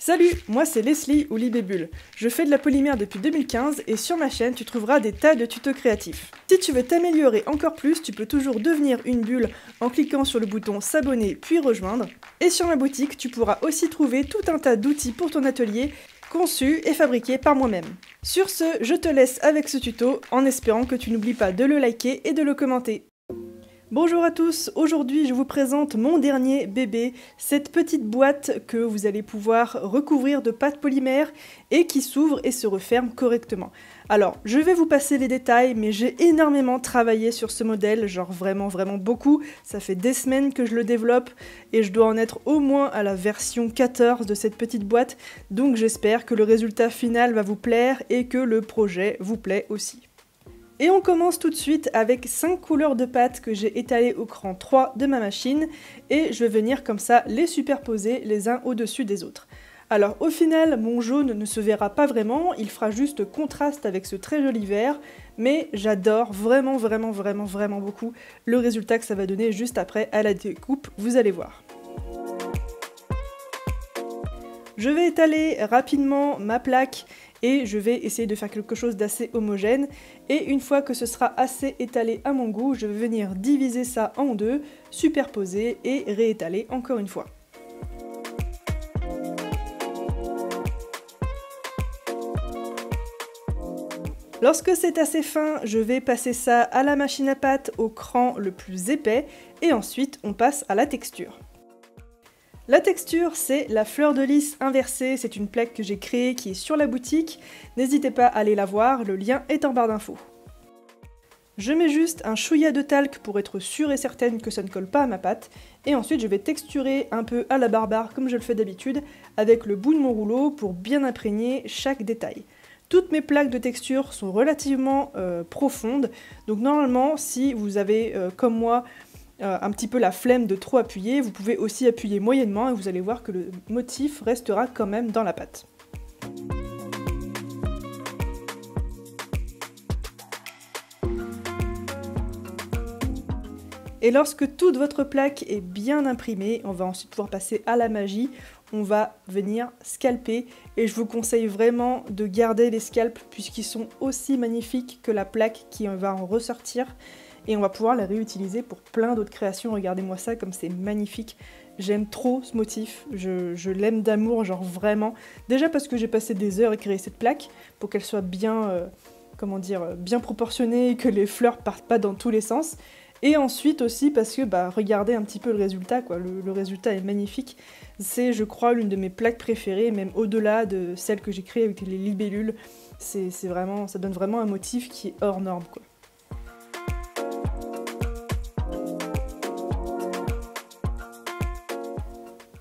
Salut, moi c'est Leslie ou Libébule. Je fais de la polymère depuis 2015 et sur ma chaîne tu trouveras des tas de tutos créatifs. Si tu veux t'améliorer encore plus, tu peux toujours devenir une bulle en cliquant sur le bouton s'abonner puis rejoindre. Et sur ma boutique, tu pourras aussi trouver tout un tas d'outils pour ton atelier conçus et fabriqués par moi-même. Sur ce, je te laisse avec ce tuto en espérant que tu n'oublies pas de le liker et de le commenter. Bonjour à tous, aujourd'hui je vous présente mon dernier bébé, cette petite boîte que vous allez pouvoir recouvrir de pâte polymère et qui s'ouvre et se referme correctement. Alors, je vais vous passer les détails, mais j'ai énormément travaillé sur ce modèle, genre vraiment beaucoup. Ça fait des semaines que je le développe et je dois en être au moins à la version 14 de cette petite boîte, donc j'espère que le résultat final va vous plaire et que le projet vous plaît aussi. Et on commence tout de suite avec 5 couleurs de pâte que j'ai étalées au cran 3 de ma machine et je vais venir comme ça les superposer les uns au-dessus des autres. Alors au final, mon jaune ne se verra pas vraiment, il fera juste contraste avec ce très joli vert, mais j'adore vraiment beaucoup le résultat que ça va donner juste après à la découpe, vous allez voir. Je vais étaler rapidement ma plaque et je vais essayer de faire quelque chose d'assez homogène. Et une fois que ce sera assez étalé à mon goût, je vais venir diviser ça en deux, superposer et réétaler encore une fois. Lorsque c'est assez fin, je vais passer ça à la machine à pâte au cran le plus épais et ensuite on passe à la texture. La texture, c'est la fleur de lys inversée, c'est une plaque que j'ai créée qui est sur la boutique. N'hésitez pas à aller la voir, le lien est en barre d'infos. Je mets juste un chouïa de talc pour être sûre et certaine que ça ne colle pas à ma pâte. Et ensuite, je vais texturer un peu à la barbare comme je le fais d'habitude avec le bout de mon rouleau pour bien imprégner chaque détail. Toutes mes plaques de texture sont relativement profondes, donc normalement, si vous avez, comme moi, un petit peu la flemme de trop appuyer, vous pouvez aussi appuyer moyennement et vous allez voir que le motif restera quand même dans la pâte. Et lorsque toute votre plaque est bien imprimée, on va ensuite pouvoir passer à la magie. On va venir scalper et je vous conseille vraiment de garder les scalps puisqu'ils sont aussi magnifiques que la plaque qui va en ressortir. Et on va pouvoir la réutiliser pour plein d'autres créations. Regardez-moi ça, comme c'est magnifique. J'aime trop ce motif, je l'aime d'amour, genre vraiment. Déjà parce que j'ai passé des heures à créer cette plaque, pour qu'elle soit bien, bien proportionnée, que les fleurs partent pas dans tous les sens. Et ensuite aussi parce que, regardez un petit peu le résultat, quoi. Le résultat est magnifique. C'est, je crois, l'une de mes plaques préférées, même au-delà de celle que j'ai créée avec les libellules. C'est vraiment, ça donne vraiment un motif qui est hors norme, quoi.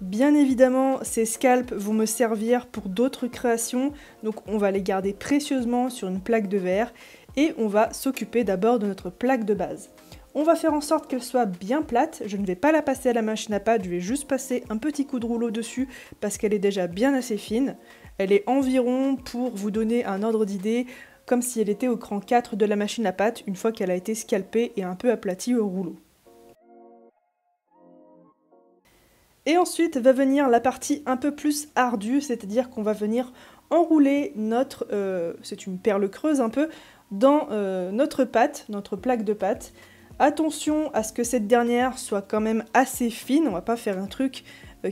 Bien évidemment, ces scalps vont me servir pour d'autres créations, donc on va les garder précieusement sur une plaque de verre et on va s'occuper d'abord de notre plaque de base. On va faire en sorte qu'elle soit bien plate, je ne vais pas la passer à la machine à pâte, je vais juste passer un petit coup de rouleau dessus parce qu'elle est déjà bien assez fine. Elle est environ, pour vous donner un ordre d'idée, comme si elle était au cran 4 de la machine à pâte une fois qu'elle a été scalpée et un peu aplatie au rouleau. Et ensuite va venir la partie un peu plus ardue, c'est-à-dire qu'on va venir enrouler notre, c'est une perle creuse un peu, dans notre pâte, notre plaque de pâte. Attention à ce que cette dernière soit quand même assez fine, on va pas faire un truc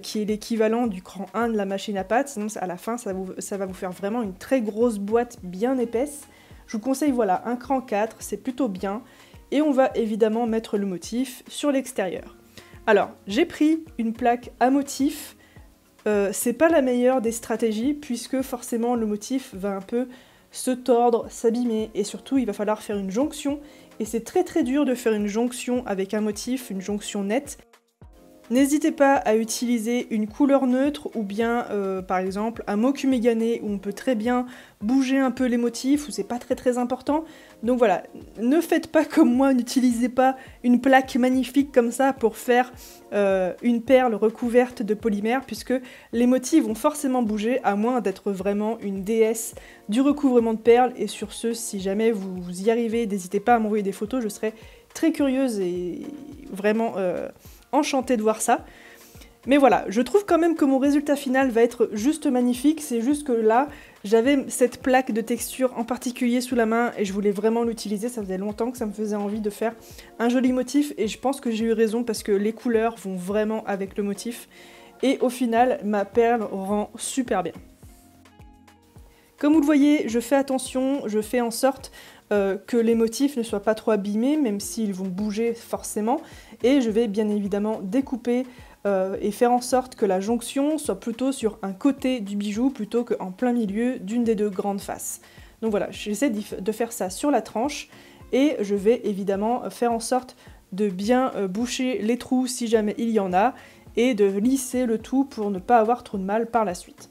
qui est l'équivalent du cran 1 de la machine à pâte, sinon à la fin ça va vous faire vraiment une très grosse boîte bien épaisse. Je vous conseille voilà, un cran 4, c'est plutôt bien, et on va évidemment mettre le motif sur l'extérieur. Alors, j'ai pris une plaque à motif, c'est pas la meilleure des stratégies puisque forcément le motif va un peu se tordre, s'abîmer et surtout il va falloir faire une jonction et c'est très dur de faire une jonction avec un motif, une jonction nette. N'hésitez pas à utiliser une couleur neutre ou bien par exemple un mokume-gane où on peut très bien bouger un peu les motifs, où c'est pas très important. Donc voilà, ne faites pas comme moi, n'utilisez pas une plaque magnifique comme ça pour faire une perle recouverte de polymère puisque les motifs vont forcément bouger à moins d'être vraiment une déesse du recouvrement de perles. Et sur ce, si jamais vous y arrivez, n'hésitez pas à m'envoyer des photos, je serais très curieuse et vraiment enchantée de voir ça. Mais voilà, je trouve quand même que mon résultat final va être juste magnifique, c'est juste que là, j'avais cette plaque de texture en particulier sous la main et je voulais vraiment l'utiliser, ça faisait longtemps que ça me faisait envie de faire un joli motif et je pense que j'ai eu raison parce que les couleurs vont vraiment avec le motif et au final, ma perle rend super bien. Comme vous le voyez, je fais attention, je fais en sorte que les motifs ne soient pas trop abîmés, même s'ils vont bouger forcément, et je vais bien évidemment découper et faire en sorte que la jonction soit plutôt sur un côté du bijou plutôt qu'en plein milieu d'une des deux grandes faces. Donc voilà, j'essaie de faire ça sur la tranche, et je vais évidemment faire en sorte de bien boucher les trous si jamais il y en a, et de lisser le tout pour ne pas avoir trop de mal par la suite.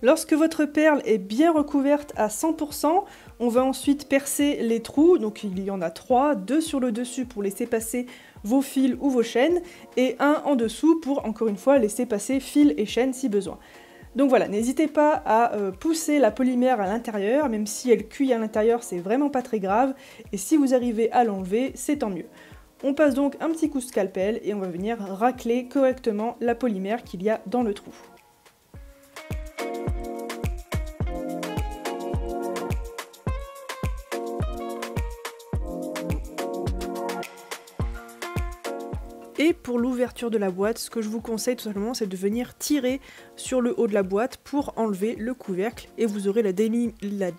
Lorsque votre perle est bien recouverte à 100%, on va ensuite percer les trous, donc il y en a 3, 2 sur le dessus pour laisser passer vos fils ou vos chaînes, et un en dessous pour, encore une fois, laisser passer fils et chaînes si besoin. Donc voilà, n'hésitez pas à pousser la polymère à l'intérieur, même si elle cuit à l'intérieur, c'est vraiment pas très grave, et si vous arrivez à l'enlever, c'est tant mieux. On passe donc un petit coup de scalpel et on va venir racler correctement la polymère qu'il y a dans le trou. Et pour l'ouverture de la boîte, ce que je vous conseille tout simplement, c'est de venir tirer sur le haut de la boîte pour enlever le couvercle et vous aurez la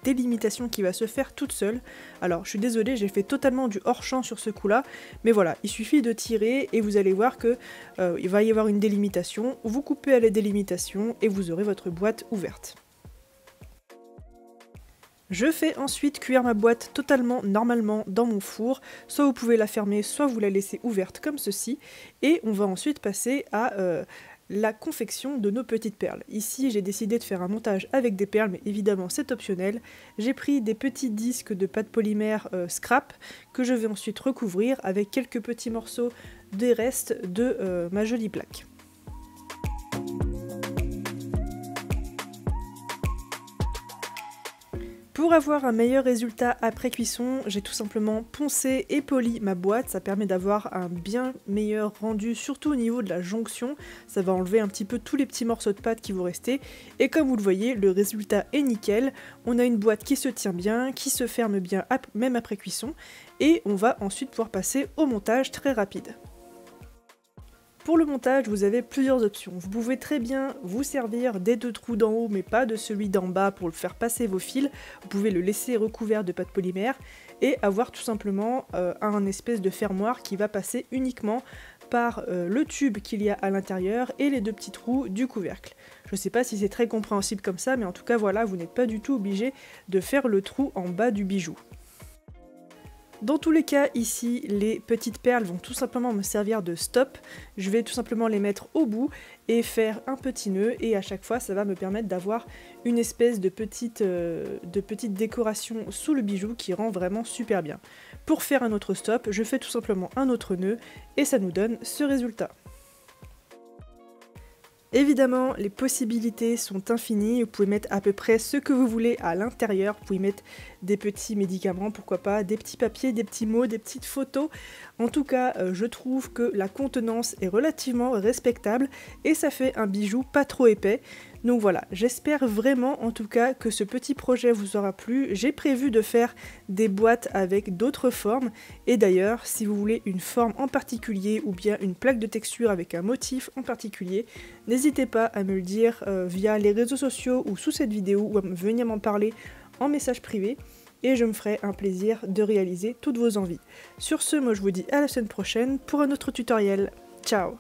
délimitation qui va se faire toute seule. Alors je suis désolée, j'ai fait totalement du hors-champ sur ce coup-là, mais voilà, il suffit de tirer et vous allez voir que il va y avoir une délimitation. Vous coupez à la délimitation et vous aurez votre boîte ouverte. Je fais ensuite cuire ma boîte totalement normalement dans mon four, soit vous pouvez la fermer, soit vous la laissez ouverte comme ceci, et on va ensuite passer à la confection de nos petites perles. Ici j'ai décidé de faire un montage avec des perles, mais évidemment c'est optionnel. J'ai pris des petits disques de pâte polymère scrap que je vais ensuite recouvrir avec quelques petits morceaux des restes de ma jolie plaque. Pour avoir un meilleur résultat après cuisson, j'ai tout simplement poncé et poli ma boîte, ça permet d'avoir un bien meilleur rendu, surtout au niveau de la jonction, ça va enlever un petit peu tous les petits morceaux de pâte qui vous restaient, et comme vous le voyez, le résultat est nickel, on a une boîte qui se tient bien, qui se ferme bien même après cuisson, et on va ensuite pouvoir passer au montage très rapide. Pour le montage, vous avez plusieurs options. Vous pouvez très bien vous servir des deux trous d'en haut, mais pas de celui d'en bas pour le faire passer vos fils. Vous pouvez le laisser recouvert de pâte polymère et avoir tout simplement un espèce de fermoir qui va passer uniquement par le tube qu'il y a à l'intérieur et les deux petits trous du couvercle. Je ne sais pas si c'est très compréhensible comme ça, mais en tout cas voilà, vous n'êtes pas du tout obligé de faire le trou en bas du bijou. Dans tous les cas, ici, les petites perles vont tout simplement me servir de stop. Je vais tout simplement les mettre au bout et faire un petit nœud, et à chaque fois, ça va me permettre d'avoir une espèce de petite décoration sous le bijou qui rend vraiment super bien. Pour faire un autre stop, je fais tout simplement un autre nœud et ça nous donne ce résultat. Évidemment, les possibilités sont infinies, vous pouvez mettre à peu près ce que vous voulez à l'intérieur, vous pouvez mettre des petits médicaments, pourquoi pas, des petits papiers, des petits mots, des petites photos. En tout cas, je trouve que la contenance est relativement respectable et ça fait un bijou pas trop épais. Donc voilà, j'espère vraiment en tout cas que ce petit projet vous aura plu. J'ai prévu de faire des boîtes avec d'autres formes, et d'ailleurs si vous voulez une forme en particulier ou bien une plaque de texture avec un motif en particulier, n'hésitez pas à me le dire via les réseaux sociaux ou sous cette vidéo, ou à venir m'en parler en message privé, et je me ferai un plaisir de réaliser toutes vos envies. Sur ce, moi je vous dis à la semaine prochaine pour un autre tutoriel. Ciao!